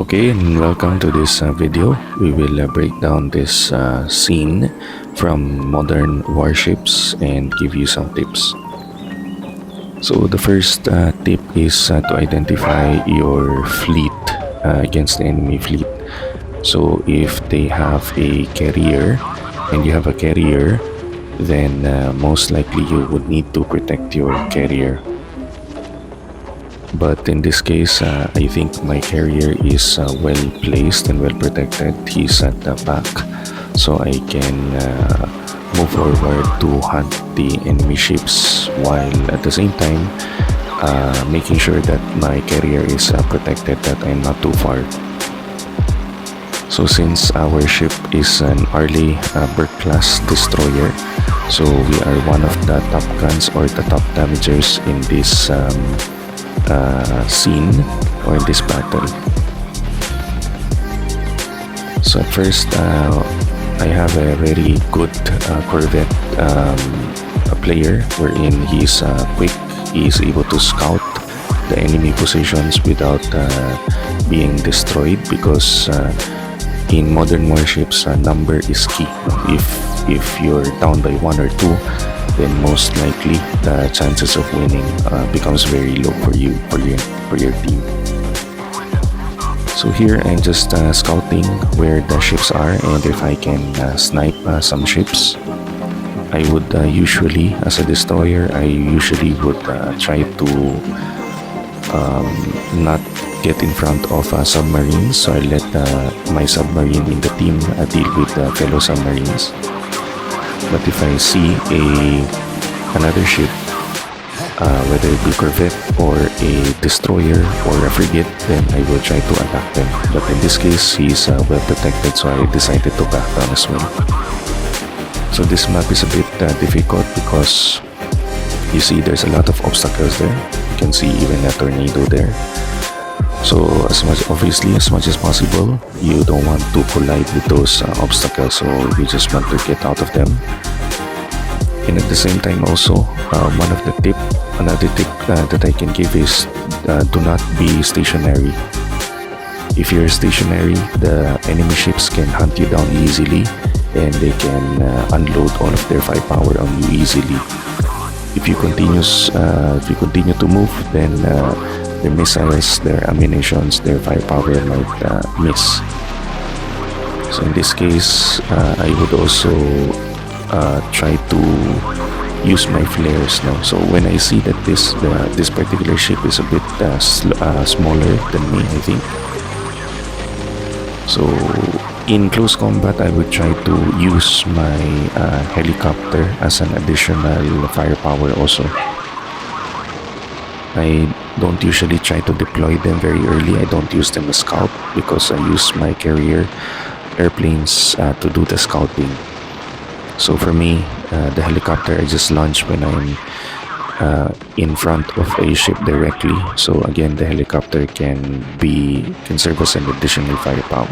Okay, and welcome to this video. We will break down this scene from Modern Warships and give you some tips. So the first tip is to identify your fleet against the enemy fleet. So if they have a carrier and you have a carrier, then most likely you would need to protect your carrier. But in this case, I think my carrier is well placed and well protected. He's at the back, so I can move forward to hunt the enemy ships while at the same time making sure that my carrier is protected, that I'm not too far. So since our ship is an early Burke class destroyer, so we are one of the top guns or the top damagers in this scene or in this battle. So at first I have a very good corvette player wherein he's quick. He is able to scout the enemy positions without being destroyed, because in modern warships number is key. If you're down by one or two, then most likely the chances of winning becomes very low for you, for your team. So here I'm just scouting where the ships are, and if I can snipe some ships, I would usually, as a destroyer, I usually would try to not get in front of submarines. So I let my submarine in the team deal with fellow submarines. But if I see another ship, whether it be corvette or a destroyer or a frigate, then I will try to attack them. But in this case, he's well protected, so I decided to back down as well. So this map is a bit difficult because you see there's a lot of obstacles there. You can see even a tornado there. So as much as possible, you don't want to collide with those obstacles, so you just want to get out of them. And at the same time also, another tip that I can give is do not be stationary. If you're stationary, the enemy ships can hunt you down easily, and they can unload all of their firepower on you easily. If you continue to move, then their missiles, their ammunitions, their firepower might miss. So in this case, I would also try to use my flares now. So when I see that this particular ship is a bit smaller than me, I think. So in close combat, I would try to use my helicopter as an additional firepower also. I don't usually try to deploy them very early. I don't use them as scout because I use my carrier airplanes to do the scouting. So for me, the helicopter I just launch when I'm in front of a ship directly. So again, the helicopter can serve as an additional firepower.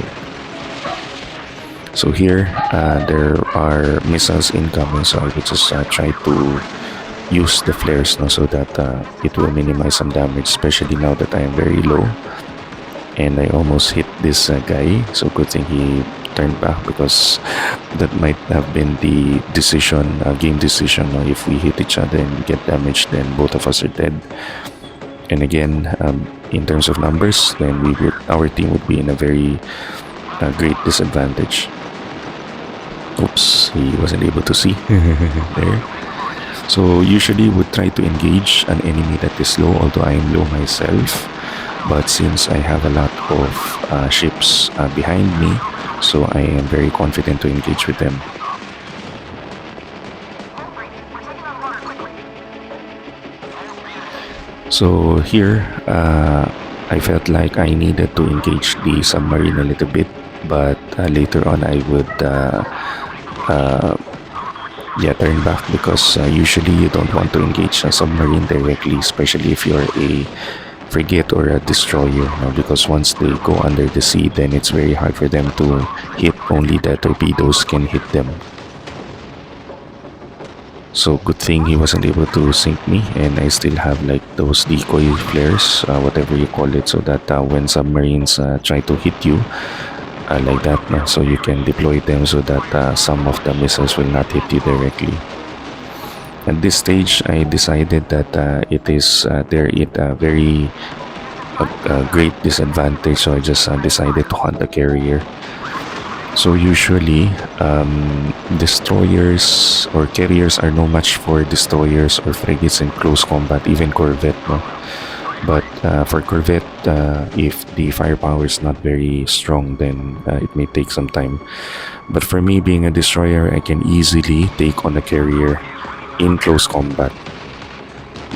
So here there are missiles incoming, so I will just try to use the flares now so that it will minimize some damage, especially now that I am very low and I almost hit this guy. So good thing he turned back, because that might have been the game decision. If we hit each other and get damaged, then both of us are dead. And again, in terms of numbers, then our team would be in a very great disadvantage. Oops, he wasn't able to see there. So usually would try to engage an enemy that is low, although I am low myself. But since I have a lot of ships behind me, so I am very confident to engage with them. So here, I felt like I needed to engage the submarine a little bit, but later on I would turn back, because usually you don't want to engage a submarine directly, especially if you're a frigate or a destroyer, because once they go under the sea, then it's very hard for them to hit. Only the torpedoes can hit them. So good thing he wasn't able to sink me, and I still have like those decoy flares, whatever you call it, so that when submarines try to hit you like that, no? So you can deploy them so that some of the missiles will not hit you directly. At this stage, I decided that it is there it very great disadvantage, so I just decided to hunt a carrier. So usually, destroyers or carriers are no match for destroyers or frigates in close combat, even corvette, no? But for corvette, if the firepower is not very strong, then it may take some time. But for me, being a destroyer, I can easily take on a carrier in close combat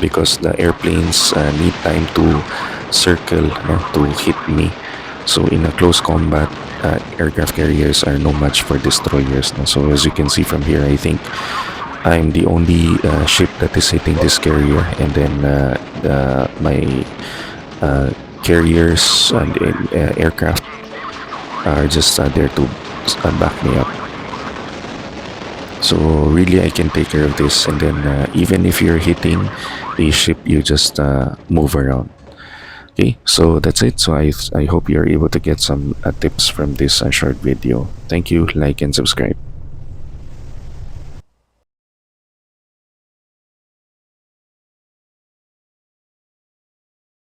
because the airplanes need time to circle, no, to hit me. So in a close combat, aircraft carriers are no match for destroyers. No? So as you can see from here, I think I'm the only ship that is hitting this carrier, and then my carriers and aircraft are just there to back me up. So really, I can take care of this, and then even if you're hitting a ship, you just move around. Okay, so that's it. So I hope you're able to get some tips from this short video. Thank you. Like and subscribe.